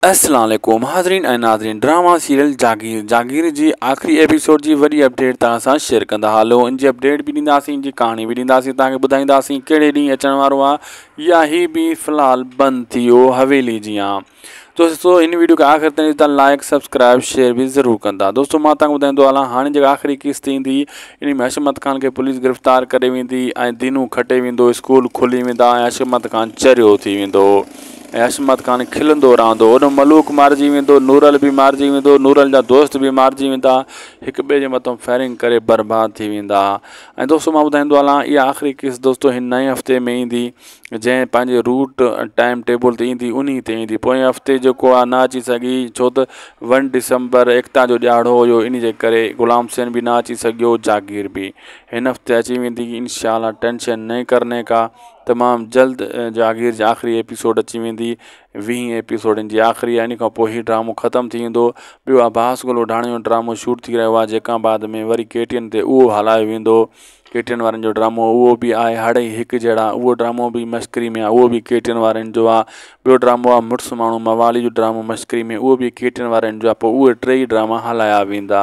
अस्सलाम वालेकुम हाज़रीन ऐं नाज़रीन। ड्रामा सीरियल जागीर जी आख़िरी एपिसोड की वही अपडेट तव्हां सां शेयर कंदा हलो। इन जी अपडेट भी ॾींदासीं, इन जी कहानी भी ॾींदासीं, तव्हांखे ॿुधाईंदासीं कहिड़े ॾींहुं अचण वारो आहे या ही भी फ़िलहाल बंदि थी वियो हवेली जीअं। तो दोस्तों इन वीडियो के आख़िर ताईं ॾिसंदा लाइक सब्सक्राइब शेयर भी ज़रूर कंदा। दोस्तों मां तव्हांखे ॿुधाईंदो हलां हाणे जेका आख़िरी किस्त ईंदी इन में अशमत ख़ान के पुलिस गिरफ़्तार करे वेंदी ऐं दीनू खटे वेंदो, स्कूल खुली वेंदा ऐं अशमत ख़ान चरियो थी वेंदो ऐं अशमत ख़ान खिलंदो रहंदो। ओॾो मलूक मारिजी वेंदो, नूरल भी मारिजी वेंदो, नूरल जा दोस्त भी मारिजी वेंदा, हिक ॿिए जे मथां फायरिंग करे बर्बाद थी वेंदा। ऐं दोस्तों मां ॿुधाईंदो हलां इहा आख़िरी किस्त दोस्तों हिन नए हफ़्ते में ईंदी, जंहिं पंहिंजे रूट टाइम टेबल ते ईंदी उन ते ईंदी। पोएं हफ़्ते जेको आहे न अची सघी छो त 1 दिसंबर एकता जो ॾियारो हुयो, इन जे करे ग़ुलाम हुसैन भी न अची सघियो, जागीर भी हिन हफ़्ते अची वेंदी इंशाअल्लाह। टेंशन नहीं करने का, तमाम जल्द जागीर जी आख़िरी एपिसोड अची वेंदी। 20 एपिसोड जी आख़िरी आहे, इन खां पोइ ही ड्रामो ख़त्म थी वेंदो। ॿियो आभास गुल उडाणे जो ड्रामो शूट थी रहियो आहे, जेका बाद में वरी KTN ते उहो हलायो वेंदो। KTN वारनि जो ड्रामो उहो भी आहे हाणे हिकु जहिड़ा, उहो ड्रामो भी मश्करी में आहे, उहो भी KTN वारनि जो आहे। ॿियो ड्रामो आहे मुड़ुसु माण्हू मवाली जो ड्रामो मश्करी में, उहो भी KTN वारनि जो आहे। पोइ उहे 3 ड्रामा हलाया वेंदा।